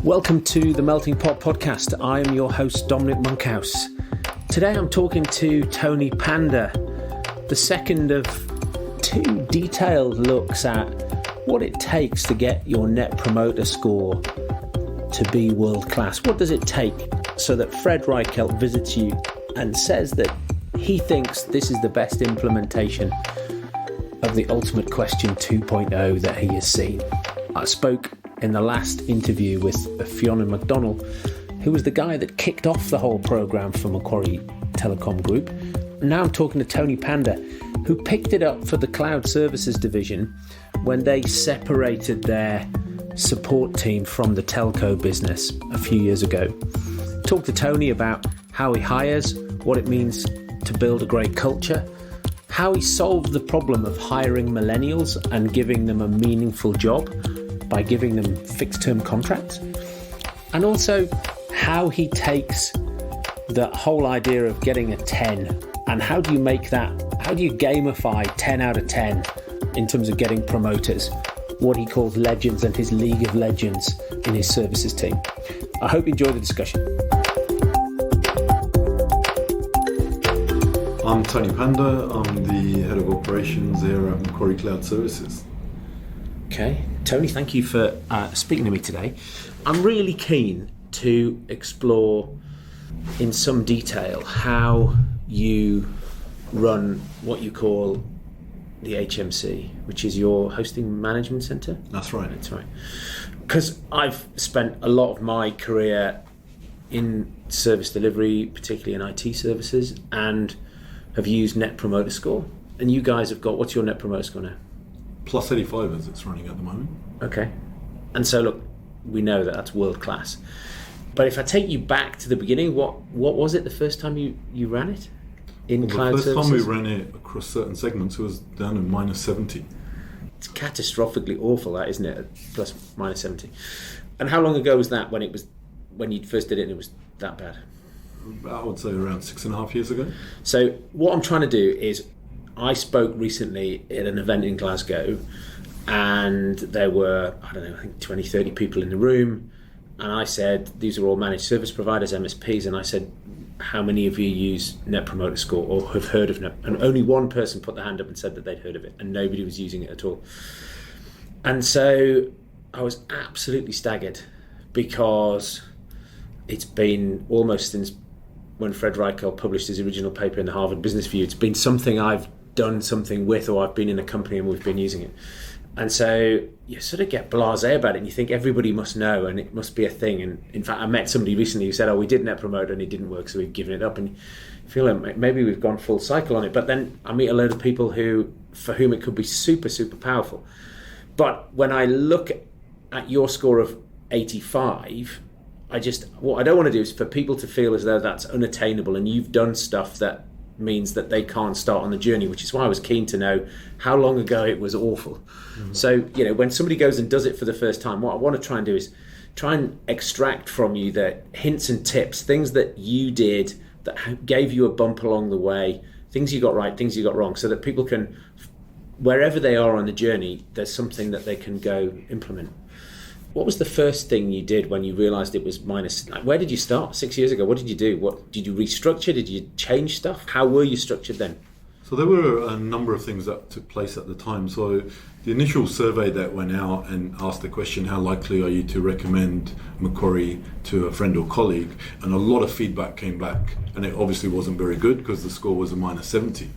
Welcome to the Melting Pot Podcast. I am your host, Dominic Monkhouse. Today I'm talking to Tony Pandher, the second of two detailed looks at what it takes to get your Net Promoter Score to be world class. What does it take so that Fred Reichheld visits you and says that he thinks this is the best implementation of the Ultimate Question 2.0 that he has seen? I spoke in the last interview with Fiona McDonnell, who was the guy that kicked off the whole program for Macquarie Telecom Group. Now I'm talking to Tony Pandher, who picked it up for the Cloud Services division when they separated their support team from the telco business a few years ago. Talk to Tony about how he hires, what it means to build a great culture, how he solved the problem of hiring millennials and giving them a meaningful job by giving them fixed-term contracts, and also how he takes the whole idea of getting a 10 and how do you gamify 10 out of 10 in terms of getting promoters, what he calls legends and his league of legends in his services team. I hope you enjoy the discussion. I'm Tony Pandher. I'm the head of operations here at Macquarie Cloud Services. Okay, Tony, thank you for speaking to me today. I'm really keen to explore in some detail how you run what you call the HMC, which is your hosting management centre. That's right. That's right. Because I've spent a lot of my career in service delivery, particularly in IT services, and have used Net Promoter Score. And you guys have got, what's your Net Promoter Score now? Plus 85 as it's running at the moment. Okay. And so look, we know that that's world class. But if I take you back to the beginning, what was it the first time you ran it in cloud services? The first time we ran it across certain segments, it was down in minus 70. It's catastrophically awful, that, isn't it? Plus minus 70. And how long ago was that when you first did it and it was that bad? I would say around 6.5 years ago. So what I'm trying to do is, I spoke recently at an event in Glasgow and there were, I think 20, 30 people in the room, and I said, these are all managed service providers, MSPs, and I said, how many of you use Net Promoter Score or have heard of Net? And only one person put their hand up and said that they'd heard of it, and nobody was using it at all. And so I was absolutely staggered, because it's been almost since when Fred Reichheld published his original paper in the Harvard Business Review, it's been something I've done something with, or I've been in a company and we've been using it. And so you sort of get blasé about it and you think everybody must know and it must be a thing. And in fact, I met somebody recently who said, we did Net Promoter and it didn't work, so we've given it up. And you feel like maybe we've gone full cycle on it. But then I meet a load of people for whom it could be super, super powerful. But when I look at your score of 85, what I don't want to do is for people to feel as though that's unattainable and you've done stuff that means that they can't start on the journey, which is why I was keen to know how long ago it was awful. Mm-hmm. So, when somebody goes and does it for the first time, what I want to try and do is try and extract from you the hints and tips, things that you did that gave you a bump along the way, things you got right, things you got wrong, so that people can, wherever they are on the journey, there's something that they can go implement. What was the first thing you did when you realised it was minus? Where did you start 6 years ago? What did you do? What did you restructure? Did you change stuff? How were you structured then? So there were a number of things that took place at the time. So the initial survey that went out and asked the question, how likely are you to recommend Macquarie to a friend or colleague? And a lot of feedback came back. And it obviously wasn't very good because the score was a minus 70.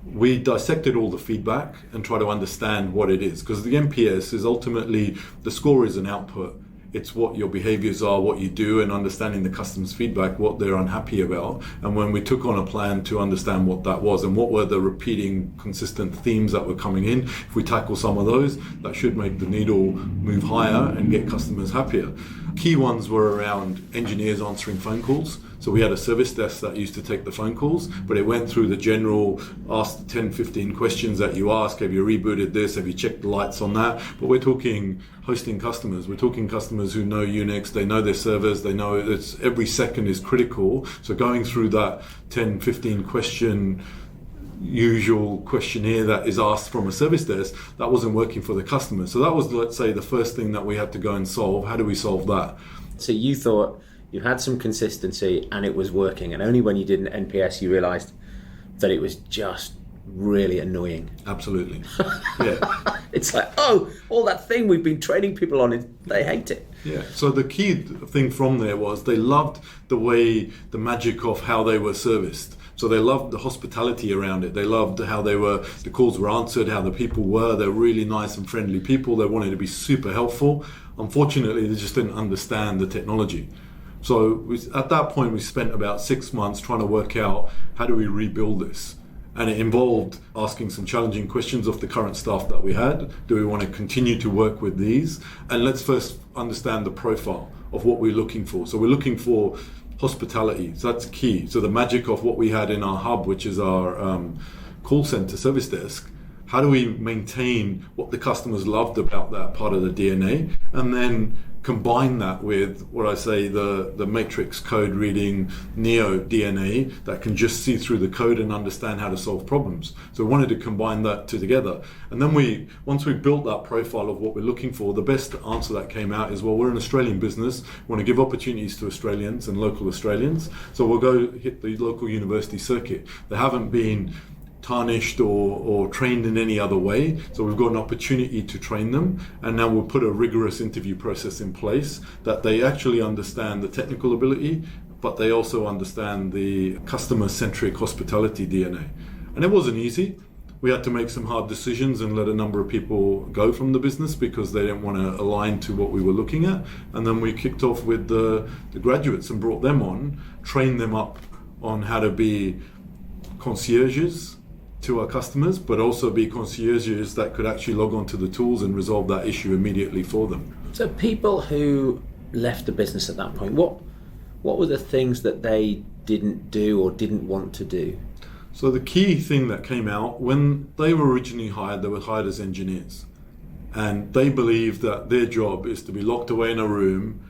We dissected all the feedback and try to understand what it is, because the NPS is ultimately, the score is an output. It's what your behaviors are, what you do, and understanding the customer's feedback, what they're unhappy about. And when we took on a plan to understand what that was and what were the repeating consistent themes that were coming in, if we tackle some of those, that should make the needle move higher and get customers happier. Key ones were around engineers answering phone calls. So we had a service desk that used to take the phone calls, but it went through the general, ask 10, 15 questions that you ask. Have you rebooted this? Have you checked the lights on that? But we're talking hosting customers. We're talking customers who know Unix, they know their servers, they know that every second is critical. So going through that 10, 15 question usual questionnaire that is asked from a service desk, that wasn't working for the customer. So that was, let's say, the first thing that we had to go and solve. How do we solve that? So you thought you had some consistency and it was working, and only when you did an NPS you realised that it was just really annoying. Absolutely. Yeah. It's like, oh, all that thing we've been training people on, they hate it. Yeah. So the key thing from there was they loved the way, the magic of how they were serviced. So they loved the hospitality around it. They loved how the calls were answered, how the people were. They're really nice and friendly people. They wanted to be super helpful. Unfortunately, they just didn't understand the technology. So at that point, we spent about 6 months trying to work out how do we rebuild this. And it involved asking some challenging questions of the current staff that we had. Do we want to continue to work with these? And let's first understand the profile of what we're looking for. So we're looking for hospitality. So that's key. So the magic of what we had in our hub, which is our call center service desk, how do we maintain what the customers loved about that part of the DNA, and then combine that with what I say the matrix code reading Neo DNA that can just see through the code and understand how to solve problems. So we wanted to combine that together. And then once we built that profile of what we're looking for, the best answer that came out is, well, we're an Australian business. We want to give opportunities to Australians and local Australians. So we'll go hit the local university circuit. They haven't been tarnished or trained in any other way, so we've got an opportunity to train them, and now we'll put a rigorous interview process in place that they actually understand the technical ability, but they also understand the customer-centric hospitality DNA. And it wasn't easy. We had to make some hard decisions and let a number of people go from the business because they didn't want to align to what we were looking at. And then we kicked off with the graduates and brought them on, trained them up on how to be concierges to our customers, but also be concierges that could actually log on to the tools and resolve that issue immediately for them. So people who left the business at that point, what were the things that they didn't do or didn't want to do? So the key thing that came out, when they were originally hired, they were hired as engineers. And they believed that their job is to be locked away in a room,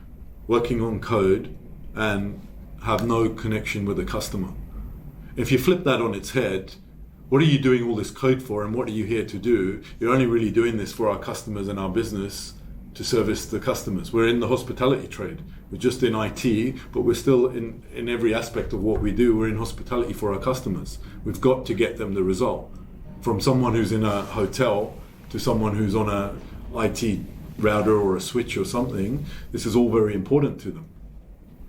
working on code, and have no connection with the customer. If you flip that on its head, what are you doing all this code for, and what are you here to do? You're only really doing this for our customers and our business to service the customers. We're in the hospitality trade. We're just in IT, but we're still in every aspect of what we do. We're in hospitality for our customers. We've got to get them the result. From someone who's in a hotel to someone who's on a IT router or a switch or something, this is all very important to them.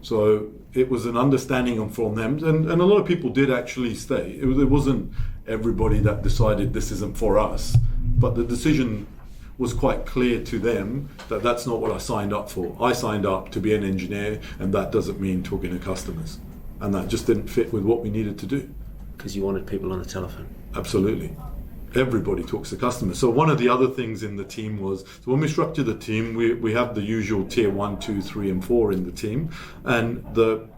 So it was an understanding from them, and a lot of people did actually stay. It wasn't everybody that decided this isn't for us, but the decision was quite clear to them that that's not what I signed up for. I signed up to be an engineer, and that doesn't mean talking to customers. And that just didn't fit with what we needed to do. Because you wanted people on the telephone. Absolutely. Everybody talks to customers. So one of the other things in the team was, so when we structure the team, we have the usual tier 1, 2, 3, and 4 in the team. And the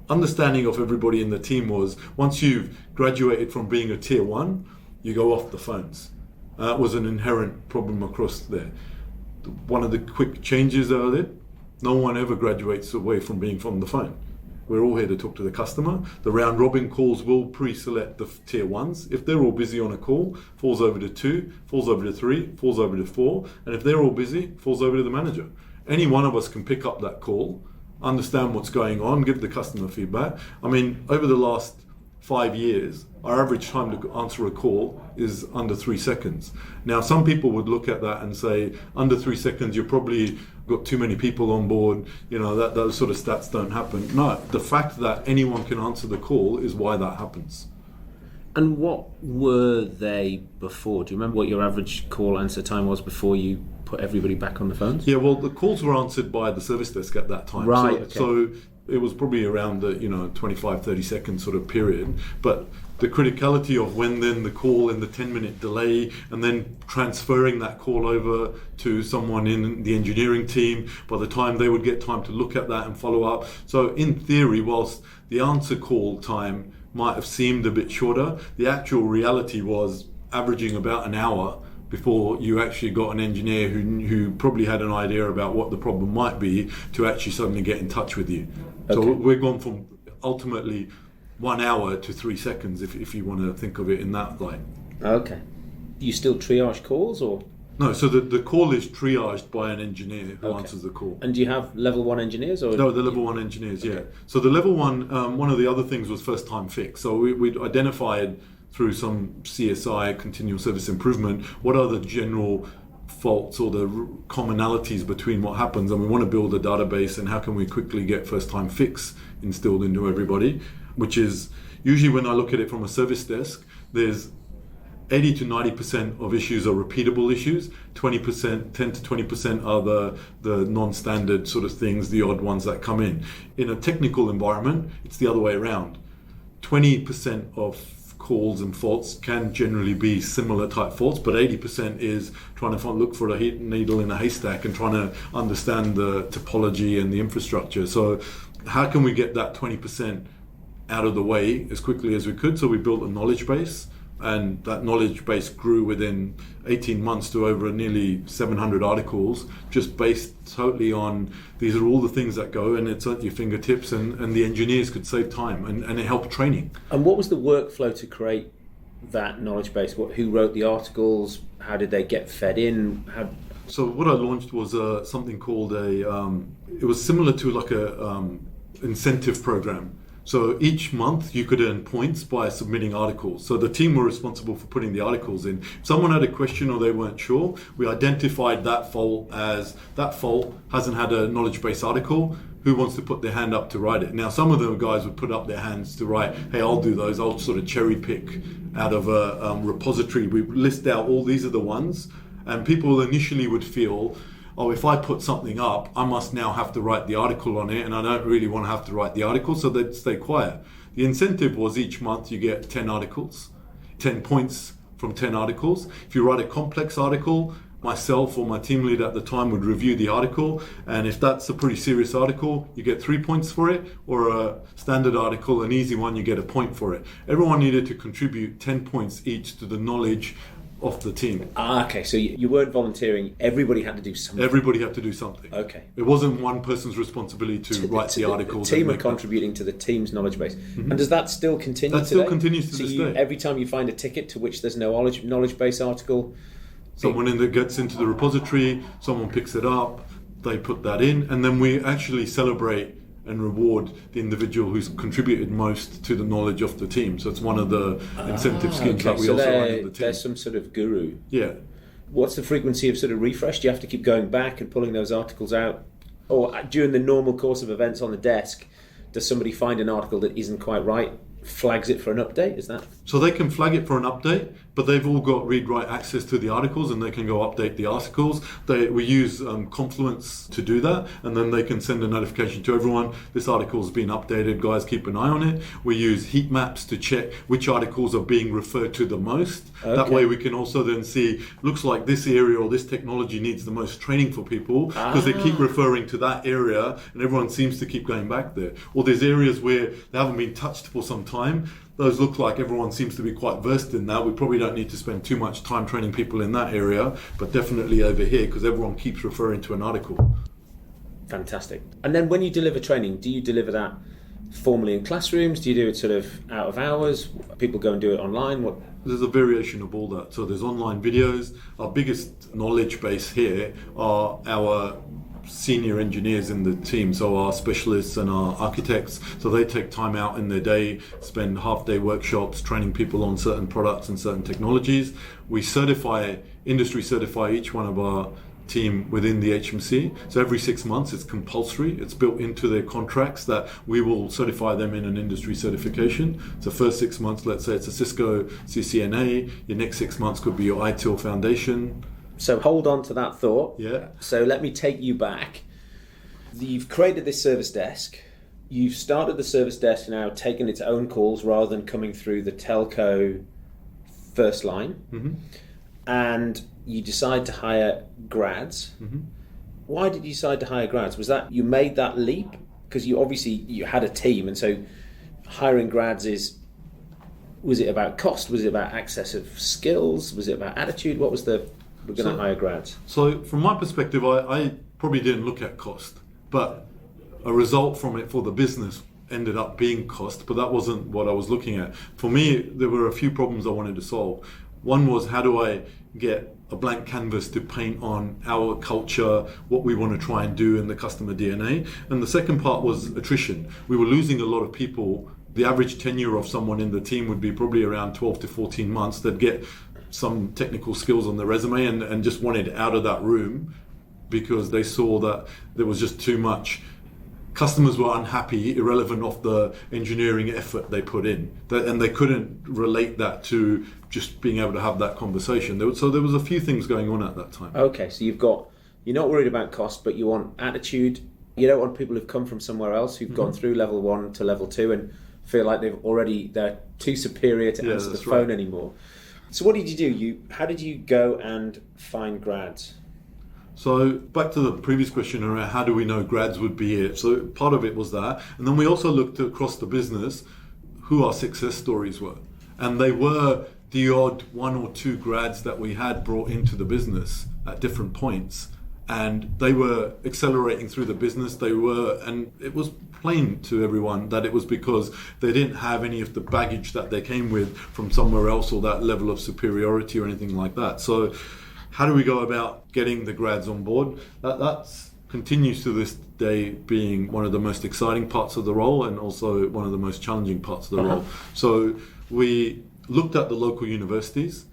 understanding of everybody in the team was, once you've graduated from being a tier 1, you go off the phones. That was an inherent problem across there. One of the quick changes are that no one ever graduates away from being from the phone. We're all here to talk to the customer. The round robin calls will pre-select the tier 1s. If they're all busy on a call, falls over to 2, falls over to 3, falls over to 4. And if they're all busy, falls over to the manager. Any one of us can pick up that call, understand what's going on, give the customer feedback. I mean, over the last 5 years, our average time to answer a call is under 3 seconds. Now, some people would look at that and say, under 3 seconds, you've probably got too many people on board, that those sort of stats don't happen. No, the fact that anyone can answer the call is why that happens. And what were they before? Do you remember what your average call answer time was before you put everybody back on the phones? Yeah, well, the calls were answered by the service desk at that time. Right, so it was probably around the 25, 30 second sort of period. But the criticality of when then the call and the 10-minute delay, and then transferring that call over to someone in the engineering team, by the time they would get time to look at that and follow up. So in theory, whilst the answer call time might have seemed a bit shorter, the actual reality was averaging about an hour before you actually got an engineer who probably had an idea about what the problem might be to actually suddenly get in touch with you. Okay. So we've gone from ultimately 1 hour to 3 seconds, if you want to think of it in that light. Okay. Do you still triage calls, or? No, so the call is triaged by an engineer who answers the call. And do you have level 1 engineers? Or No, the level 1 engineers, yeah. So the level 1, one of the other things was first time fix. So we'd identified through some CSI, continual service improvement, what are the general faults or the commonalities between what happens, and we want to build a database, and how can we quickly get first time fix instilled into everybody, which is usually, when I look at it from a service desk, there's 80 to 90% of issues are repeatable issues. 10 to 20% are the non-standard sort of things, the odd ones that come in. In a technical environment, it's the other way around. 20% of calls and faults can generally be similar type faults, but 80% is trying to look for a needle in a haystack and trying to understand the topology and the infrastructure. So how can we get that 20% out of the way as quickly as we could? So we built a knowledge base, and that knowledge base grew within 18 months to over nearly 700 articles, just based totally on these are all the things that go, and it's at your fingertips, and the engineers could save time, and it helped training. And what was the workflow to create that knowledge base? Who wrote the articles? How did they get fed in? So what I launched was something called it was similar to like a incentive program. So each month you could earn points by submitting articles. So the team were responsible for putting the articles in. If someone had a question or they weren't sure, we identified that fault as that fault hasn't had a knowledge base article. Who wants to put their hand up to write it? Now, some of the guys would put up their hands to write, hey, I'll do those. I'll sort of cherry pick out of a repository. We list out all these are the ones. And people initially would feel, oh, if I put something up, I must now have to write the article on it, and I don't really want to have to write the article, so they'd stay quiet. The incentive was each month you get 10 articles, 10 points from 10 articles. If you write a complex article, myself or my team lead at the time would review the article, and if that's a pretty serious article, you get 3 points for it, or a standard article, an easy one, you get a point for it. Everyone needed to contribute 10 points each to the knowledge of the team. Okay, so you weren't volunteering, everybody had to do something. Everybody had to do something. Okay. It wasn't one person's responsibility to write the articles. The team are contributing to the team's knowledge base. Mm-hmm. And does that still continue today? That still continues to this day. Every time you find a ticket to which there's no knowledge base article, someone gets into the repository, someone picks it up, they put that in, and then we actually celebrate and reward the individual who's contributed most to the knowledge of the team. So it's one of the incentive schemes that we also run in the team. There's some sort of guru. Yeah. What's the frequency of sort of refresh? Do you have to keep going back and pulling those articles out? Or during the normal course of events on the desk, does somebody find an article that isn't quite right, flags it for an update? Is that? So they can flag it for an update, but they've all got read-write access to the articles, and they can go update the articles. We use Confluence to do that, and then they can send a notification to everyone, this article's been updated, guys, keep an eye on it. We use heat maps to check which articles are being referred to the most. Okay. That way we can also then see, looks like this area or this technology needs the most training for people, because they keep referring to that area, and everyone seems to keep going back there. Or there's areas where they haven't been touched for some time. Those look like everyone seems to be quite versed in that. We probably don't need to spend too much time training people in that area, but definitely over here, because everyone keeps referring to an article. Fantastic. And then when you deliver training, do you deliver that formally in classrooms? Do you do it sort of out of hours? People go and do it online? There's a variation of all that. So there's online videos. Our biggest knowledge base here are our senior engineers in the team, so our specialists and our architects. So they take time out in their day, spend half-day workshops training people on certain products and certain technologies. We industry certify each one of our team within the HMC. So every 6 months it's compulsory. It's built into their contracts that we will certify them in an industry certification. So first 6 months, let's say it's a Cisco CCNA. Your next 6 months could be your ITIL Foundation. So hold on to that thought. Yeah. So let me take you back. You've created this service desk. You've started the service desk now taking its own calls rather than coming through the telco first line. Mm-hmm. And you decide to hire grads. Mm-hmm. Why did you decide to hire grads? Was that you made that leap? Because you had a team, and so hiring grads was it about cost? Was it about access of skills? Was it about attitude? What was we're going to hire grads? So from my perspective, I probably didn't look at cost, but a result from it for the business ended up being cost, but that wasn't what I was looking at. For me, there were a few problems I wanted to solve. One was, how do I get a blank canvas to paint on our culture, what we want to try and do in the customer DNA? And the second part was attrition. We were losing a lot of people. The average tenure of someone in the team would be probably around 12 to 14 months. They'd get some technical skills on their resume and just wanted out of that room because they saw that there was just too much. Customers were unhappy, irrelevant of the engineering effort they put in, and they couldn't relate that to just being able to have that conversation. So there was a few things going on at that time. Okay, so you're not worried about cost, but you want attitude. You don't want people who've come from somewhere else, who've gone through level 1 to level 2 and feel like they're too superior to answer the phone anymore. So what did you do? How did you go and find grads? So back to the previous question around how do we know grads would be it. So part of it was that. And then we also looked across the business who our success stories were. And they were the odd 1 or 2 grads that we had brought into the business at different points. And they were accelerating through the business. And it was plain to everyone that it was because they didn't have any of the baggage that they came with from somewhere else or that level of superiority or anything like that. So how do we go about getting the grads on board? That continues to this day being one of the most exciting parts of the role and also one of the most challenging parts of the role. So we looked at the local universities.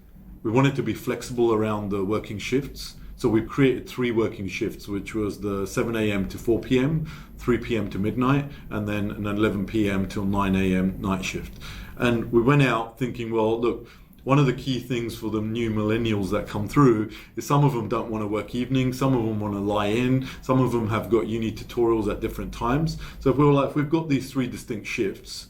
We wanted to be flexible around the working shifts. So we created 3 working shifts, which was the 7 a.m. to 4 p.m., 3 p.m. to midnight, and then an 11 p.m. till 9 a.m. night shift. And we went out thinking, well, look, one of the key things for the new millennials that come through is some of them don't want to work evenings, some of them want to lie in, some of them have got uni tutorials at different times. So we were like, we've got these 3 distinct shifts.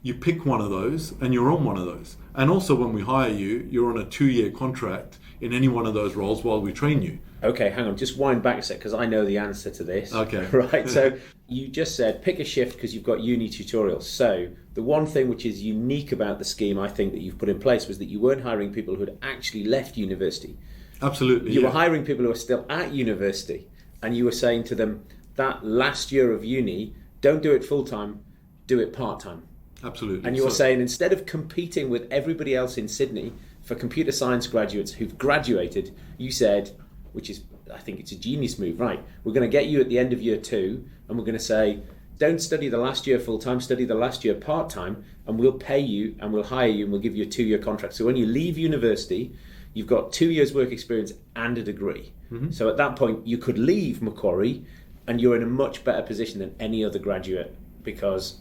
You pick one of those and you're on one of those. And also when we hire you, you're on a 2-year contract in any one of those roles while we train you. Okay, hang on, just wind back a sec because I know the answer to this. Okay. Right, so you just said pick a shift because you've got uni tutorials. So the one thing which is unique about the scheme I think that you've put in place was that you weren't hiring people who had actually left university. Absolutely. You were hiring people who are still at university and you were saying to them that last year of uni, don't do it full-time, do it part-time. Absolutely. And you're saying instead of competing with everybody else in Sydney for computer science graduates who've graduated, you said, which is, I think it's a genius move, right? We're going to get you at the end of year 2 and we're going to say, don't study the last year full-time, study the last year part-time, and we'll pay you and we'll hire you and we'll give you a 2-year contract. So when you leave university, you've got 2 years work experience and a degree. Mm-hmm. So at that point, you could leave Macquarie and you're in a much better position than any other graduate because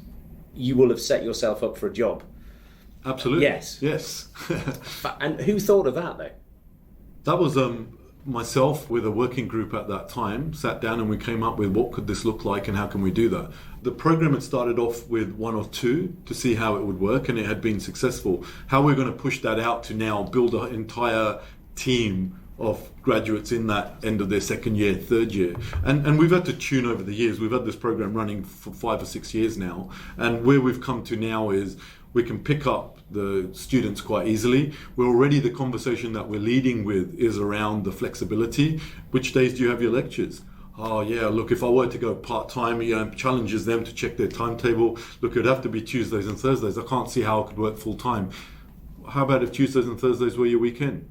you will have set yourself up for a job. Absolutely. Yes. And who thought of that, though? That was myself with a working group at that time, sat down and we came up with what could this look like and how can we do that. The program had started off with 1 or 2 to see how it would work and it had been successful. How we're going to push that out to now build an entire team of graduates in that end of their 2nd year, 3rd year. And we've had to tune over the years. We've had this program running for 5 or 6 years now. And where we've come to now is we can pick up the students quite easily. We're already, the conversation that we're leading with is around the flexibility. Which days do you have your lectures? Oh yeah, look, if I were to go part-time, challenges them to check their timetable. Look, it'd have to be Tuesdays and Thursdays. I can't see how I could work full-time. How about if Tuesdays and Thursdays were your weekend?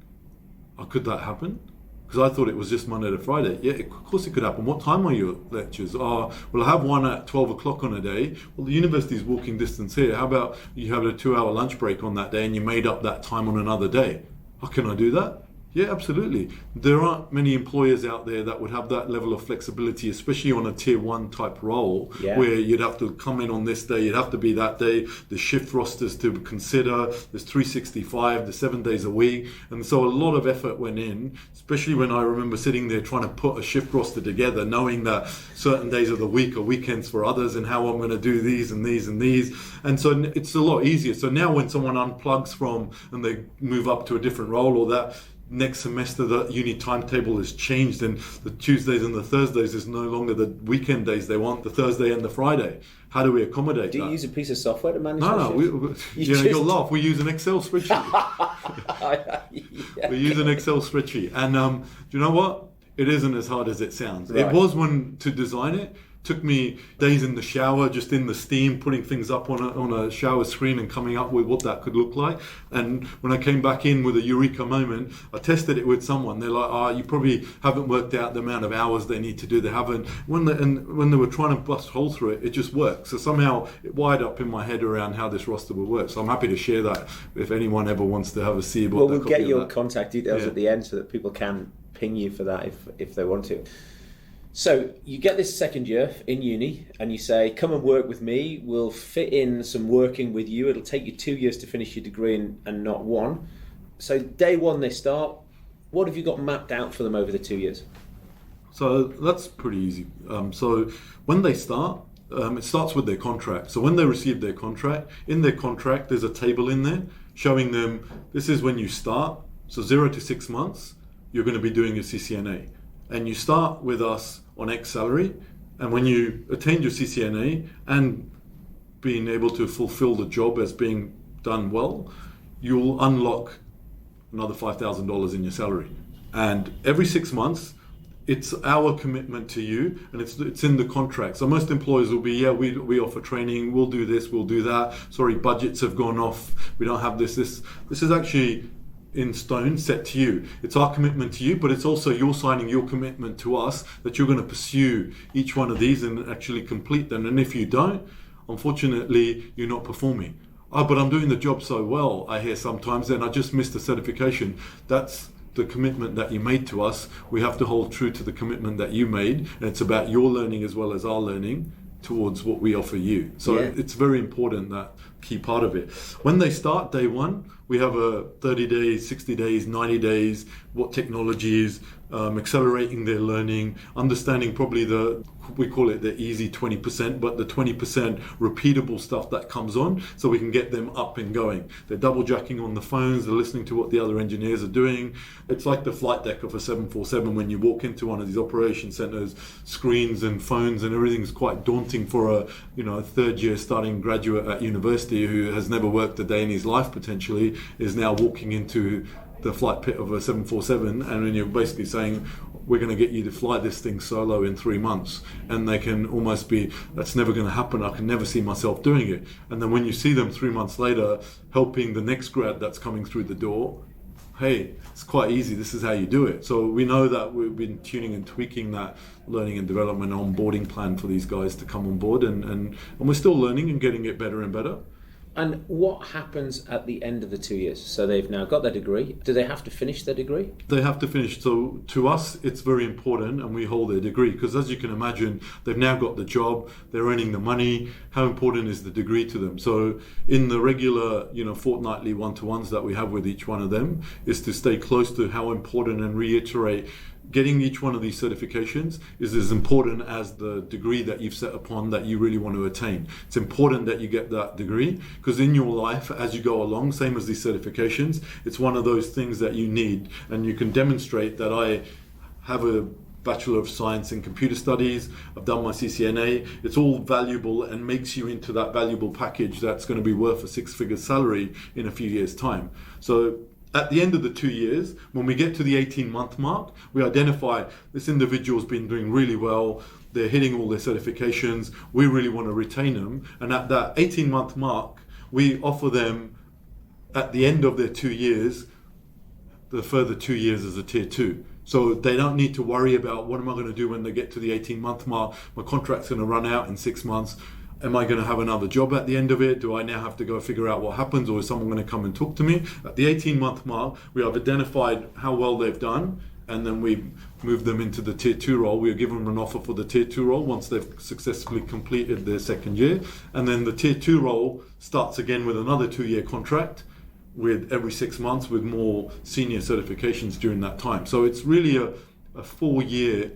Could that happen? Because I thought it was just Monday to Friday. Yeah, of course it could happen. What time are your lectures? Well, I have one at 12 o'clock on a day. Well, the university's walking distance here. How about you have a 2-hour lunch break on that day and you made up that time on another day? Can I do that? Yeah, absolutely. There aren't many employers out there that would have that level of flexibility, especially on a tier 1 type role, where you'd have to come in on this day, you'd have to be that day, the shift rosters to consider, there's 365, there's 7 days a week. And so a lot of effort went in, especially when I remember sitting there trying to put a shift roster together, knowing that certain days of the week are weekends for others and how I'm going to do these and these and these. And so it's a lot easier. So now when someone unplugs from and they move up to a different role or that, next semester the uni timetable has changed and the Tuesdays and the Thursdays is no longer the weekend days. They want the Thursday and the Friday. How do we accommodate that? Do you use a piece of software to manage that? No, you'll laugh. We use an Excel spreadsheet. We use an Excel spreadsheet. And do you know what? It isn't as hard as it sounds. Right. It was to design it, Took me days in the shower, just in the steam, putting things up on a shower screen and coming up with what that could look like. And when I came back in with a eureka moment, I tested it with someone. They're like, you probably haven't worked out the amount of hours they need to do. They haven't. When they were trying to bust a hole through it, it just worked. So somehow it wired up in my head around how this roster will work. So I'm happy to share that if anyone ever wants to have a see about. Well, we'll get your contact details at the end so that people can ping you for that if they want to. So you get this second year in uni and you say, come and work with me. We'll fit in some working with you. It'll take you 2 years to finish your degree and not one. So day one they start. What have you got mapped out for them over the 2 years? So that's pretty easy. So when they start, it starts with their contract. So when they receive their contract, in their contract there's a table in there showing them this is when you start. So 0 to 6 months, you're going to be doing your CCNA. And you start with us on X salary, and when you attain your CCNA and being able to fulfill the job as being done well, you'll unlock another $5,000 in your salary. And every 6 months, it's our commitment to you, and it's in the contract. So most employers will be, we offer training, we'll do this, we'll do that. Sorry, budgets have gone off, we don't have this. This is actually in stone, set to you. It's our commitment to you, but it's also you're signing your commitment to us that you're going to pursue each one of these and actually complete them. And if you don't, unfortunately, you're not performing. Oh, but I'm doing the job so well, I hear sometimes, and I just missed the certification. That's the commitment that you made to us. We have to hold true to the commitment that you made, and it's about your learning as well as our learning towards what we offer you. So it's very important, that key part of it. When they start day one, we have a 30 days, 60 days, 90 days, what technologies, accelerating their learning, understanding probably we call it the easy 20%, but the 20% repeatable stuff that comes on, so we can get them up and going. They're double jacking on the phones, they're listening to what the other engineers are doing. It's like the flight deck of a 747 when you walk into one of these operation centers, screens and phones and everything's quite daunting for a third year starting graduate at university who has never worked a day in his life potentially, is now walking into the flight pit of a 747, and then you're basically saying, we're going to get you to fly this thing solo in 3 months, and they can almost be, that's never going to happen, I can never see myself doing it. And then when you see them 3 months later helping the next grad that's coming through the door, hey, it's quite easy, this is how you do it. So we know that we've been tuning and tweaking that learning and development onboarding plan for these guys to come on board, and we're still learning and getting it better and better. And what happens at the end of the 2 years? So they've now got their degree. Do they have to finish their degree? They have to finish. So to us, it's very important, and we hold their degree, because as you can imagine, they've now got the job, they're earning the money. How important is the degree to them? So in the regular, fortnightly one-to-ones that we have with each one of them, is to stay close to how important and reiterate getting each one of these certifications is as important as the degree that you've set upon that you really want to attain. It's important that you get that degree, because in your life, as you go along, same as these certifications, it's one of those things that you need, and you can demonstrate that I have a Bachelor of Science in Computer Studies, I've done my CCNA. It's all valuable and makes you into that valuable package that's going to be worth a six-figure salary in a few years' time. So at the end of the 2 years, when we get to the 18-month mark, we identify this individual's been doing really well, they're hitting all their certifications, we really want to retain them. And at that 18-month mark, we offer them, at the end of their 2 years, the further 2 years as a tier 2. So they don't need to worry about, what am I going to do when they get to the 18-month mark? My contract's going to run out in 6 months. Am I going to have another job at the end of it? Do I now have to go figure out what happens, or is someone going to come and talk to me? At the 18-month mark, we have identified how well they've done, and then we move them into the tier 2 role. We'll give them an offer for the tier 2 role once they've successfully completed their second year. And then the tier 2 role starts again with another 2-year contract, with every 6 months with more senior certifications during that time. So it's really a 4-year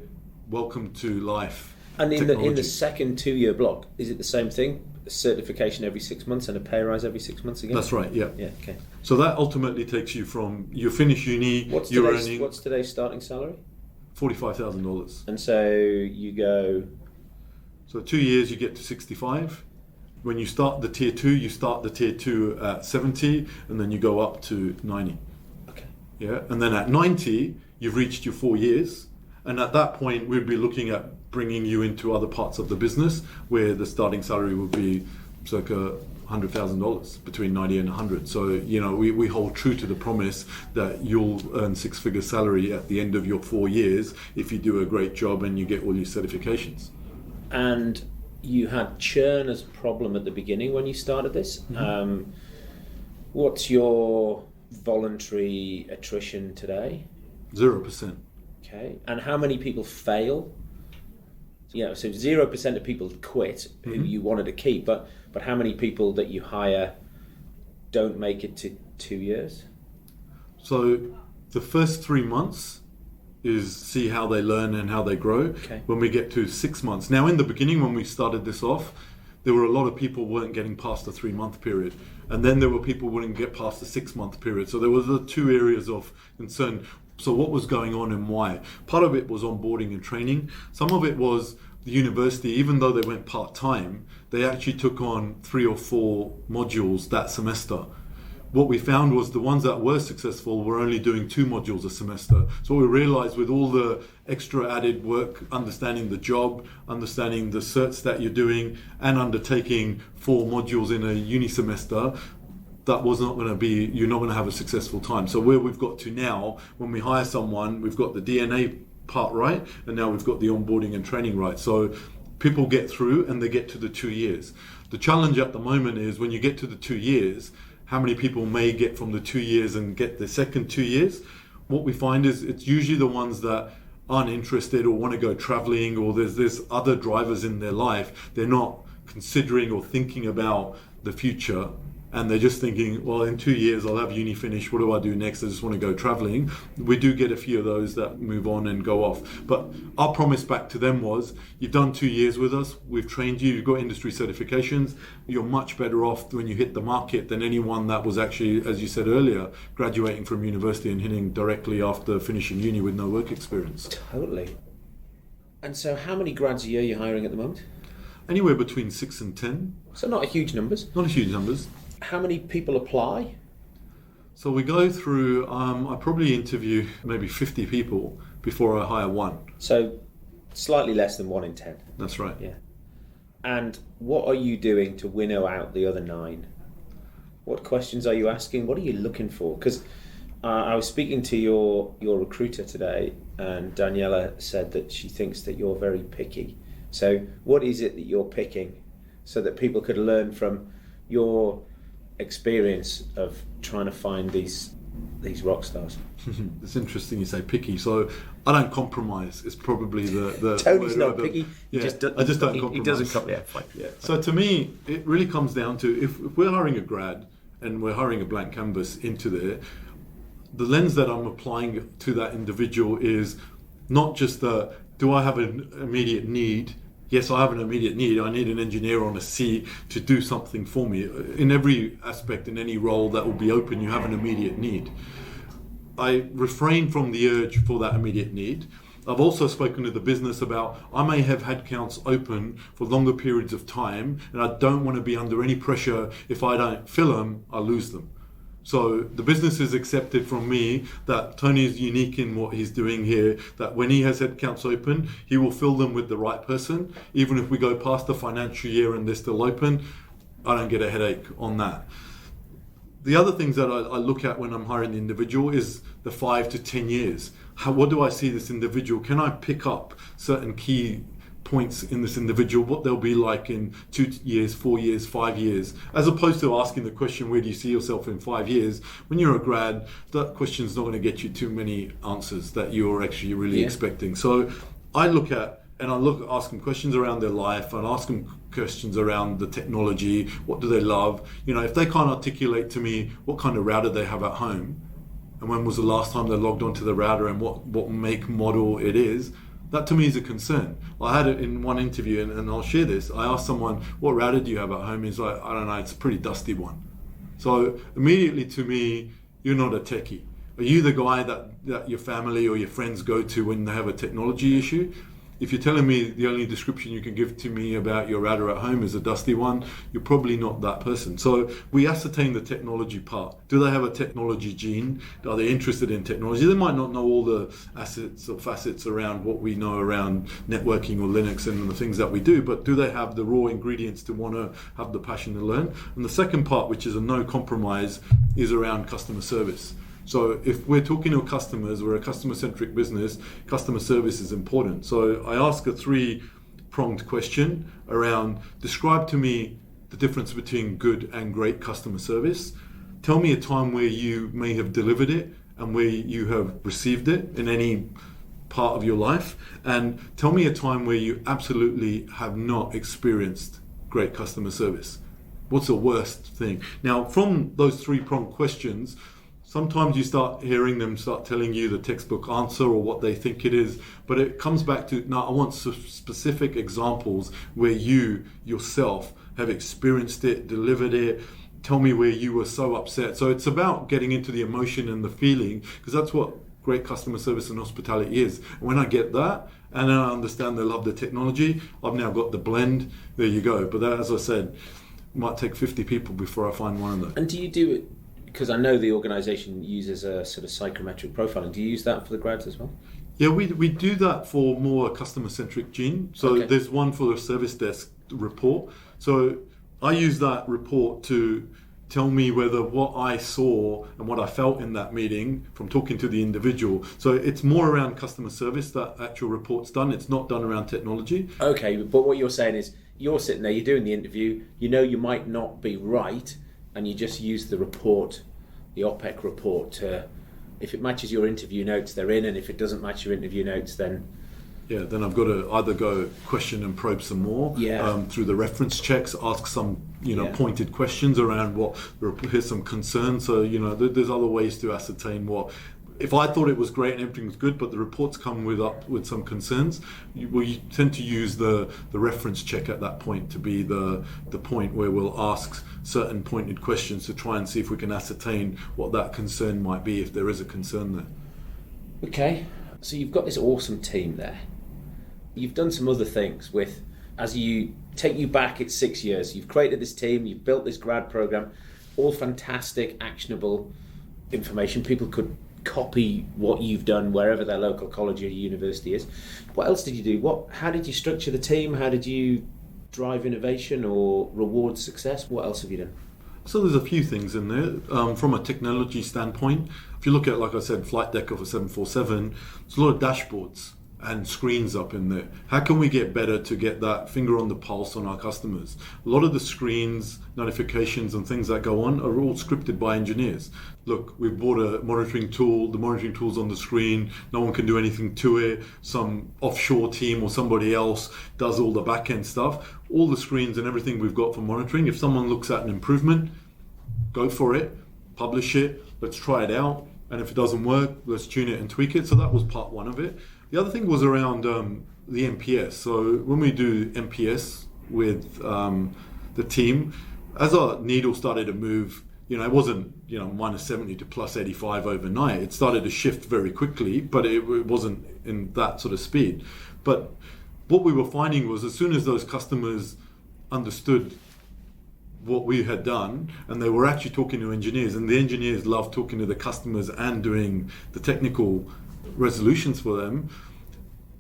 welcome to life. And in the second 2-year block, is it the same thing? A certification every 6 months and a pay rise every 6 months again? That's right, yeah. Yeah, okay. So that ultimately takes you from, you finish uni, what's today's starting salary? $45,000. And so you go... So 2 years you get to 65. When you start the tier 2, you start the tier 2 at 70, and then you go up to 90. Okay. Yeah, and then at 90, you've reached your 4 years. And at that point, we'd be looking at bringing you into other parts of the business where the starting salary would be circa $100,000, between 90 and 100. So, we hold true to the promise that you'll earn six-figure salary at the end of your 4 years if you do a great job and you get all your certifications. And you had churn as a problem at the beginning when you started this. Mm-hmm. What's your voluntary attrition today? 0%. Okay. And how many people fail? So 0% of people quit who you wanted to keep, but how many people that you hire don't make it to 2 years? So the first 3 months is see how they learn and how they grow. Okay. When we get to 6 months. Now, in the beginning, when we started this off, there were a lot of people weren't getting past the 3-month period. And then there were people who wouldn't get past the 6-month period. So there was the two areas of concern. So what was going on and why? Part of it was onboarding and training. Some of it was the university, even though they went part-time, they actually took on 3 or 4 modules that semester. What we found was the ones that were successful were only doing 2 modules a semester. So we realized with all the extra added work, understanding the job, understanding the certs that you're doing, and undertaking 4 modules in a uni semester, that was not going to be, you're not going to have a successful time. So where we've got to now, when we hire someone, we've got the DNA part right, and now we've got the onboarding and training right. So people get through and they get to the 2 years. The challenge at the moment is when you get to the 2 years, how many people may get from the 2 years and get the second 2 years? What we find is it's usually the ones that aren't interested or want to go traveling, or there's other drivers in their life. They're not considering or thinking about the future, and they're just thinking, well, in 2 years I'll have uni finished, what do I do next? I just want to go traveling. We do get a few of those that move on and go off. But our promise back to them was, you've done 2 years with us, we've trained you, you've got industry certifications, you're much better off when you hit the market than anyone that was actually, as you said earlier, graduating from university and hitting directly after finishing uni with no work experience. Totally. And so how many grads a year are you hiring at the moment? Anywhere between 6 and 10. So not a huge numbers. Not a huge numbers. How many people apply? So we go through, I probably interview maybe 50 people before I hire one. So slightly less than 1 in 10. That's right. Yeah. And what are you doing to winnow out the other 9? What questions are you asking? What are you looking for? Because I was speaking to your recruiter today, and Daniela said that she thinks that you're very picky. So what is it that you're picking so that people could learn from your experience of trying to find these rock stars? It's interesting you say picky. So I don't compromise. It's probably the Tony's not picky. Yeah, I just don't compromise. He doesn't compromise. Yeah, fine. Yeah. So to me, it really comes down to if we're hiring a grad and we're hiring a blank canvas into there, the lens that I'm applying to that individual is not just do I have an immediate need? Yes, I have an immediate need. I need an engineer on a seat to do something for me. In every aspect, in any role that will be open, you have an immediate need. I refrain from the urge for that immediate need. I've also spoken to the business about, I may have headcounts open for longer periods of time, and I don't want to be under any pressure. If I don't fill them, I lose them. So the business has accepted from me that Tony is unique in what he's doing here, that when he has headcounts open, he will fill them with the right person. Even if we go past the financial year and they're still open, I don't get a headache on that. The other things that I look at when I'm hiring the individual is the 5 to 10 years. What do I see this individual? Can I pick up certain key points in this individual, what they'll be like in 2 years, 4 years, 5 years, as opposed to asking the question, where do you see yourself in 5 years? When you're a grad, that question's not going to get you too many answers that you're actually really expecting. So I look at, and ask them questions around their life, and ask them questions around the technology, what do they love? If they can't articulate to me what kind of router they have at home, and when was the last time they logged onto the router, and what make, model it is, that to me is a concern. I had it in one interview, and I'll share this. I asked someone, what router do you have at home? He's like, I don't know, it's a pretty dusty one. So immediately to me, you're not a techie. Are you the guy that your family or your friends go to when they have a technology issue? if you're telling me the only description you can give to me about your router at home is a dusty one, you're probably not that person. So we ascertain the technology part. Do they have a technology gene? Are they interested in technology? They might not know all the assets or facets around what we know around networking or Linux and the things that we do, but do they have the raw ingredients to want to have the passion to learn? And the second part, which is a no compromise, is around customer service. So if we're talking to customers, we're a customer-centric business, customer service is important. So I ask a three-pronged question around, describe to me the difference between good and great customer service. Tell me a time where you may have delivered it and where you have received it in any part of your life. And tell me a time where you absolutely have not experienced great customer service. What's the worst thing? Now, from those three-pronged questions, sometimes you start hearing them start telling you the textbook answer or what they think it is, but it comes back to, no, I want specific examples where you yourself have experienced it, delivered it. Tell me where you were so upset. So it's about getting into the emotion and the feeling, because that's what great customer service and hospitality is. When I get that, and then I understand they love the technology, I've now got the blend. There you go. But that, as I said, might take 50 people before I find one of them. And do you do it? Because I know the organisation uses a sort of psychometric profiling. Do you use that for the grads as well? Yeah, we do that for more customer-centric gene. So Okay. There's one for the service desk report. So I use that report to tell me whether what I saw and what I felt in that meeting from talking to the individual. So it's more around customer service, that actual report's done. It's not done around technology. Okay, but what you're saying is you're sitting there, you're doing the interview, you know you might not be right, and you just use the report, the OPEC report, to, if it matches your interview notes, they're in, and if it doesn't match your interview notes, then... Yeah, then I've got to either go question and probe some more through the reference checks, ask some pointed questions around here's some concerns. So there's other ways to ascertain what. If I thought it was great and everything was good, but the reports come with some concerns, you tend to use the reference check at that point to be the point where we'll ask certain pointed questions to try and see if we can ascertain what that concern might be, if there is a concern there. Okay, so you've got this awesome team there. You've done some other things with, as you take you back, it's 6 years. You've created this team, you've built this grad program, all fantastic, actionable information. People could copy what you've done wherever their local college or university is. What else did you do? How did you structure the team? How did you drive innovation or reward success? What else have you done? So there's a few things in there. From a technology standpoint, if you look at, like I said, flight deck of a 747, there's a lot of dashboards and screens up in there. How can we get better to get that finger on the pulse on our customers? A lot of the screens, notifications and things that go on are all scripted by engineers. Look, we've bought a monitoring tool, the monitoring tool's on the screen, no one can do anything to it, some offshore team or somebody else does all the back-end stuff. All the screens and everything we've got for monitoring, if someone looks at an improvement, go for it, publish it, let's try it out, and if it doesn't work, let's tune it and tweak it. So that was part one of it. The other thing was around the NPS. So when we do NPS with the team, as our needle started to move, it wasn't minus 70 to plus 85 overnight. It started to shift very quickly, but it wasn't in that sort of speed. But what we were finding was, as soon as those customers understood what we had done, and they were actually talking to engineers, and the engineers loved talking to the customers and doing the technical resolutions for them,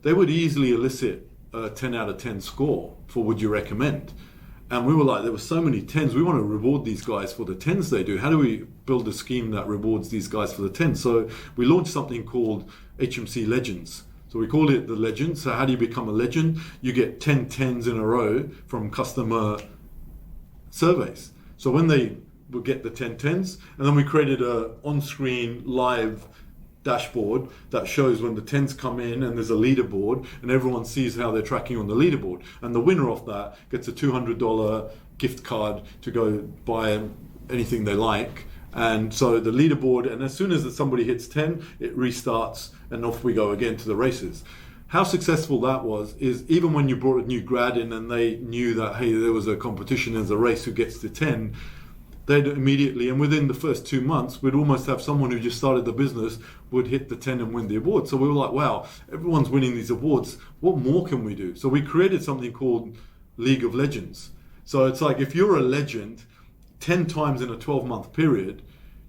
they would easily elicit a 10 out of 10 score for would you recommend. And we were like, there were so many 10s, we want to reward these guys for the 10s they do. How do we build a scheme that rewards these guys for the 10s? So we launched something called HMC Legends. So we called it the Legends. So how do you become a legend? You get 10 10s in a row from customer surveys. So when they would get the 10 10s, and then we created a on-screen live dashboard that shows when the 10s come in, and there's a leaderboard, and everyone sees how they're tracking on the leaderboard. And the winner of that gets a $200 gift card to go buy anything they like. And so the leaderboard, and as soon as somebody hits 10, it restarts, and off we go again to the races. How successful that was is, even when you brought a new grad in and they knew that, hey, there was a competition, there's a race who gets to 10, they'd immediately, and within the first 2 months, we'd almost have someone who just started the business would hit the 10 and win the award. So we were like, wow, everyone's winning these awards. What more can we do? So we created something called League of Legends. So it's like, if you're a legend 10 times in a 12-month period,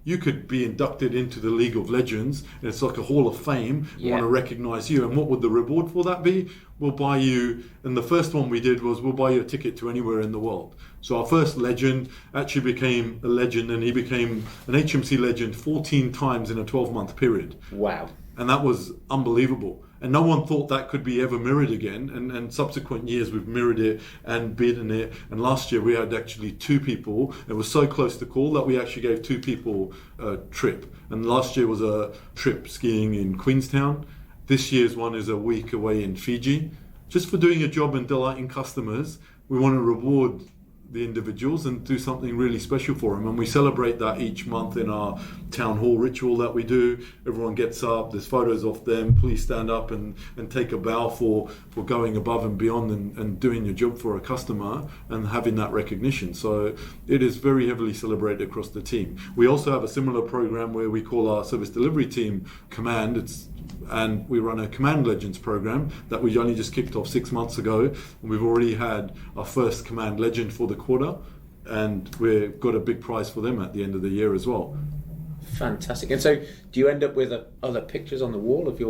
you could be inducted into the League of Legends, and it's like a Hall of Fame. We want to recognize you. And what would the reward for that be? We'll buy you, and the first one we did was we'll buy you a ticket to anywhere in the world. So our first legend actually became a legend, and he became an HMC legend 14 times in a 12-month period. Wow. And that was unbelievable. And no one thought that could be ever mirrored again. And subsequent years we've mirrored it and bidden it. And last year we had actually 2 people. It was so close to call that we actually gave 2 people a trip. And last year was a trip skiing in Queenstown. This year's one is a week away in Fiji. Just for doing a job and delighting customers, we want to reward the individuals and do something really special for them. And we celebrate that each month in our town hall ritual that we do. Everyone gets up, there's photos of them. Please stand up and take a bow for going above and beyond and doing your job for a customer and having that recognition. So it is very heavily celebrated across the team. We also have a similar program where we call our service delivery team Command. And we run a Command Legends program that we only just kicked off 6 months ago. And we've already had our first Command Legend for the quarter, and we've got a big prize for them at the end of the year as well. Fantastic. And so do you end up with other pictures on the wall of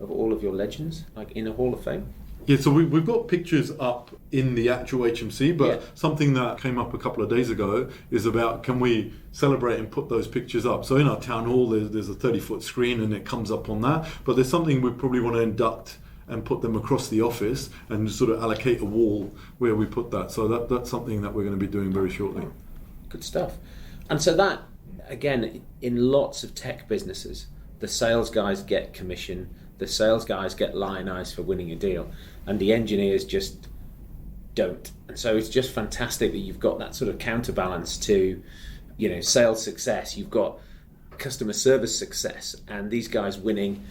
all of your legends, like in a Hall of Fame? Yeah, so we've got pictures up in the actual HMC, but something that came up a couple of days ago is about, can we celebrate and put those pictures up? So in our town hall, there's a 30-foot screen and it comes up on that, but there's something we probably want to induct and put them across the office and sort of allocate a wall where we put that. So that's something that we're going to be doing very shortly. Good stuff. And so that, again, in lots of tech businesses, the sales guys get commission, the sales guys get lionized for winning a deal, and the engineers just don't. And so it's just fantastic that you've got that sort of counterbalance to, sales success. You've got customer service success, and these guys winning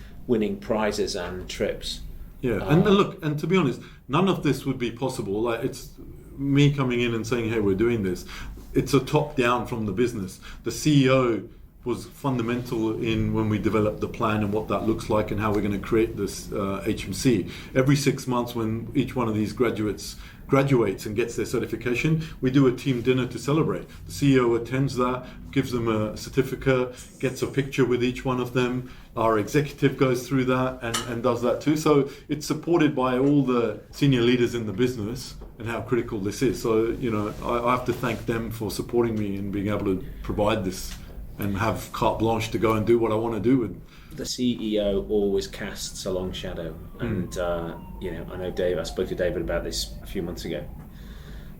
prizes and trips. Yeah, and look, and to be honest, none of this would be possible. Like, it's me coming in and saying, hey, we're doing this. It's a top down from the business. The CEO was fundamental in when we developed the plan and what that looks like and how we're going to create this HMC. Every 6 months, when each one of these graduates graduates and gets their certification, we do a team dinner to celebrate. The CEO attends that, gives them a certificate, gets a picture with each one of them. Our executive goes through that and does that too. So it's supported by all the senior leaders in the business and how critical this is. So, I have to thank them for supporting me and being able to provide this and have carte blanche to go and do what I want to do with. The CEO always casts a long shadow, and I know Dave. I spoke to David about this a few months ago.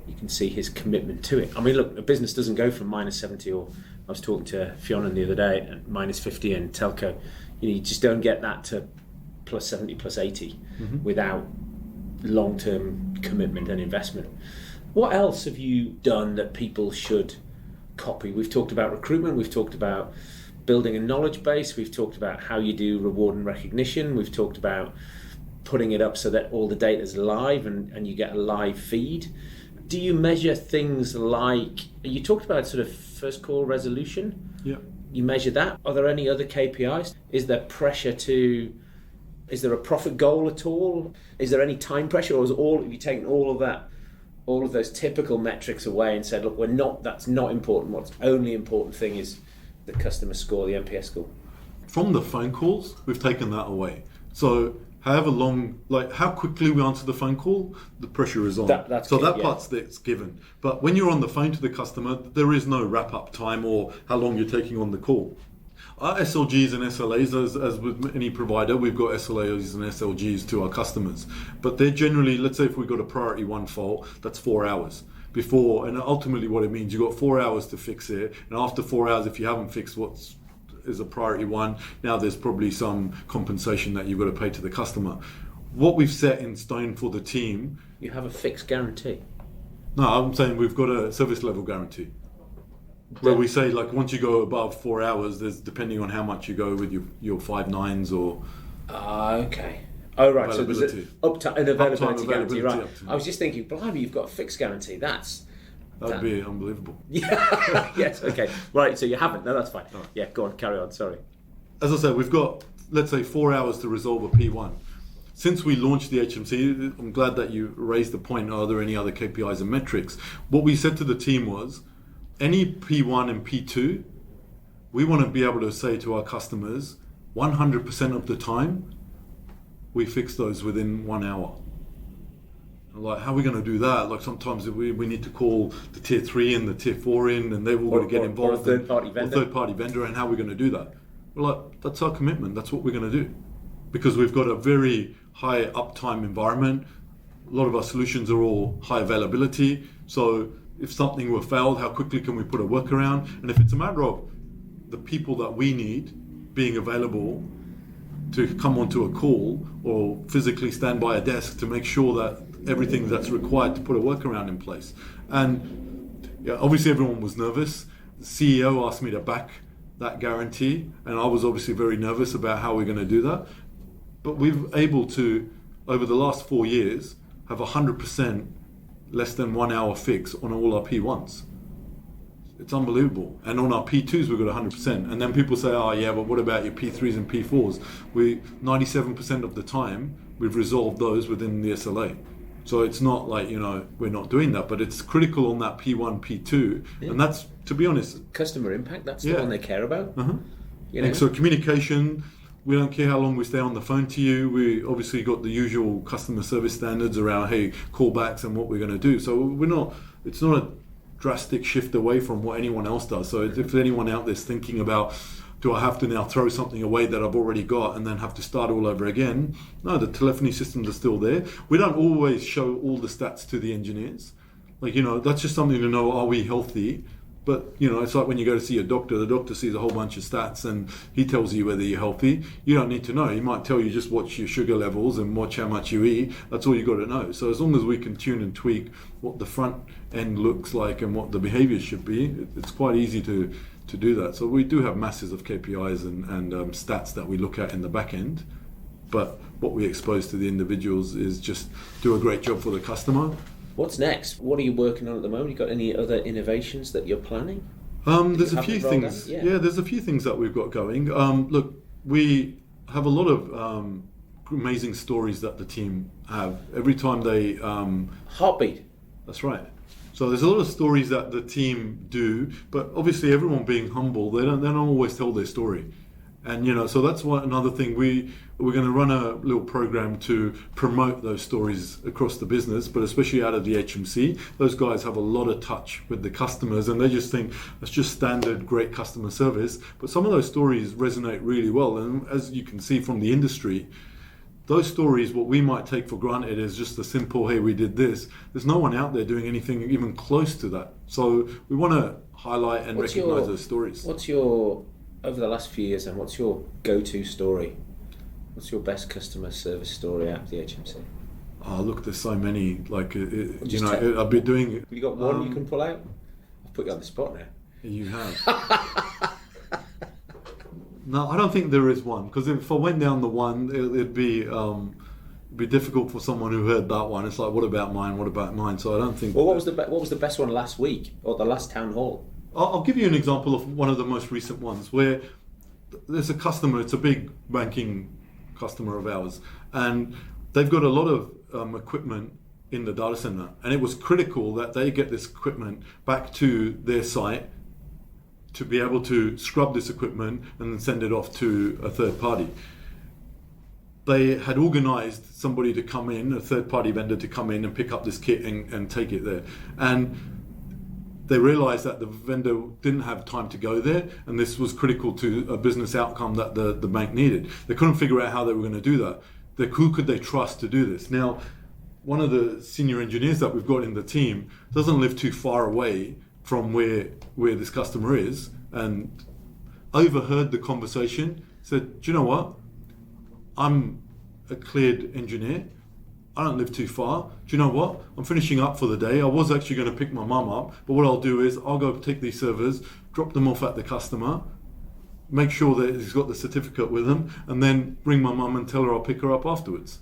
You can see his commitment to it. I mean, look, a business doesn't go from -70, or I was talking to Fiona the other day at -50 in telco. You just don't get that to +70, +80 without long-term commitment and investment. What else have you done that people should copy? We've talked about recruitment, we've talked about building a knowledge base, we've talked about how you do reward and recognition, we've talked about putting it up so that all the data is live and you get a live feed. Do you measure things like, you talked about sort of first call resolution? Yeah. You measure that. Are there any other KPIs? Is there a profit goal at all? Is there any time pressure, or have you taken all of those typical metrics away and said, look, that's not important. What's only important thing is the customer score, the NPS score? From the phone calls, we've taken that away. So however long, how quickly we answer the phone call, the pressure is on. That's part's that's given. But when you're on the phone to the customer, there is no wrap-up time or how long you're taking on the call. Our SLGs and SLAs, as with any provider, we've got SLAs and SLGs to our customers. But they're generally, let's say if we've got a priority 1 fault, that's 4 hours. Before, and ultimately what it means, you've got 4 hours to fix it. And after 4 hours, if you haven't fixed what is a priority 1, now there's probably some compensation that you've got to pay to the customer. What we've set in stone for the team... You have a fixed guarantee? No, I'm saying we've got a service level guarantee. Where we say, once you go above 4 hours, there's depending on how much you go with your 5 nines or... Okay. Oh, right. So there's an availability guarantee, right. I was just thinking, blimey, you've got a fixed guarantee. That's That'd be unbelievable. Yeah. Yes. Okay. Right. So you haven't. No, that's fine. Yeah. Go on. Carry on. Sorry. As I said, we've got, let's say, 4 hours to resolve a P1. Since we launched the HMC, I'm glad that you raised the point, are there any other KPIs and metrics? What we said to the team was, any P1 and P2, we want to be able to say to our customers, 100% of the time, we fix those within 1 hour. Like, how are we going to do that? Like, sometimes we need to call the tier 3 and the tier 4 in, and they've all got to get involved. Or a third-party vendor. Or third-party vendor, and how are we going to do that? We're like, that's our commitment. That's what we're going to do. Because we've got a very high uptime environment. A lot of our solutions are all high availability. So if something were failed, how quickly can we put a workaround? And if it's a matter of the people that we need being available to come onto a call or physically stand by a desk to make sure that everything that's required to put a workaround in place. And yeah, obviously everyone was nervous. The CEO asked me to back that guarantee, and I was obviously very nervous about how we're going to do that. But we've able to, over the last 4 years, have 100% less than 1 hour fix on all our P1s. It's unbelievable. And on our P2s, we've got 100%. And then people say, oh yeah, but what about your P3s and P4s? 97% of the time, we've resolved those within the SLA. So it's not like, we're not doing that, but it's critical on that P1, P2. Yeah. And that's, to be honest... Customer impact, that's the one they care about. Uh-huh. And so communication, we don't care how long we stay on the phone to you. We obviously got the usual customer service standards around, hey, callbacks and what we're going to do. So it's not a drastic shift away from what anyone else does. So if anyone out there's thinking about, do I have to now throw something away that I've already got and then have to start all over again? No, the telephony systems are still there. We don't always show all the stats to the engineers. Like, that's just something to know, are we healthy? But, it's like when you go to see a doctor, the doctor sees a whole bunch of stats and he tells you whether you're healthy. You don't need to know. He might tell you just watch your sugar levels and watch how much you eat. That's all you got to know. So as long as we can tune and tweak what the front end looks like and what the behaviors should be, it's quite easy to do that. So we do have masses of KPIs and stats that we look at in the back end. But what we expose to the individuals is just do a great job for the customer. What's next? What are you working on at the moment? You got any other innovations that you're planning? There's a few things. Yeah, there's a few things that we've got going. Look, we have a lot of amazing stories that the team have. Every time they... Heartbeat. That's right. So there's a lot of stories that the team do, but obviously everyone being humble, they don't always tell their story. And so that's another thing. We're going to run a little program to promote those stories across the business, but especially out of the HMC. Those guys have a lot of touch with the customers, and they just think that's just standard great customer service. But some of those stories resonate really well, and as you can see from the industry, those stories, what we might take for granted is just a simple, hey, we did this. There's no one out there doing anything even close to that. So we want to highlight and recognise those stories. Over the last few years, and what's your go-to story? What's your best customer service story at the HMC? Oh, look, there's so many. Like, I've been doing... Have you got one you can pull out? I've put you on the spot now. You have. No, I don't think there is one, because if I went down the one, it'd be difficult for someone who heard that one. It's like, what about mine? What about mine? So I don't think... Well, what was the best one last week, or the last town hall? I'll give you an example of one of the most recent ones where there's a customer, it's a big banking customer of ours, and they've got a lot of equipment in the data center, and it was critical that they get this equipment back to their site to be able to scrub this equipment and then send it off to a third party. They had organized somebody to come in, a third party vendor to come in and pick up this kit and take it there. And they realized that the vendor didn't have time to go there, and this was critical to a business outcome that the bank needed. They couldn't figure out how they were going to do that. Who could they trust to do this? Now, one of the senior engineers that we've got in the team doesn't live too far away from where this customer is, and overheard the conversation, said, do you know what? I'm a cleared engineer. I don't live too far. Do you know what? I'm finishing up for the day. I was actually going to pick my mum up, but what I'll do is I'll go take these servers, drop them off at the customer, make sure that he's got the certificate with him, and then bring my mum and tell her I'll pick her up afterwards.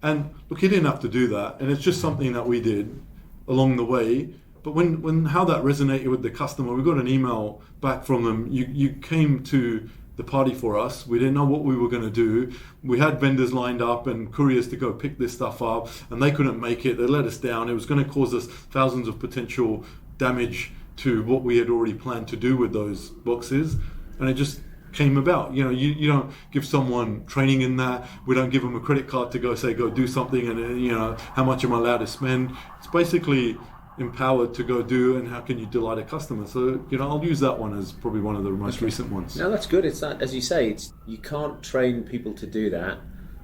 And look, he didn't have to do that, and it's just something that we did along the way. But when how that resonated with the customer, we got an email back from them. You came to the party for us. We didn't know what we were going to do. We had vendors lined up and couriers to go pick this stuff up, and they couldn't make it. They let us down. It was going to cause us thousands of potential damage to what we had already planned to do with those boxes, and it just came about. You don't give someone training in that. We don't give them a credit card to go do something, and how much am I allowed to spend? It's basically empowered to go do, and how can you delight a customer. So I'll use that one as probably one of the most recent ones. No, that's good. It's that, as you say, you can't train people to do that.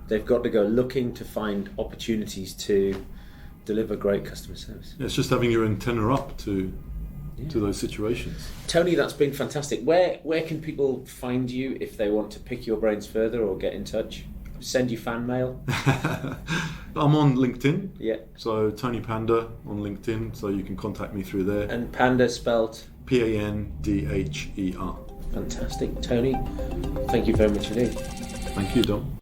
They've got to go looking to find opportunities to deliver great customer service. Yeah, it's just having your antenna up to those situations. Tony, that's been fantastic. Where can people find you if they want to pick your brains further or get in touch? Send you fan mail? I'm on LinkedIn. Yeah. So Tony Pandher on LinkedIn, so you can contact me through there. And Pandher spelt? Pandher. Fantastic. Tony, thank you very much indeed. Thank you, Dom.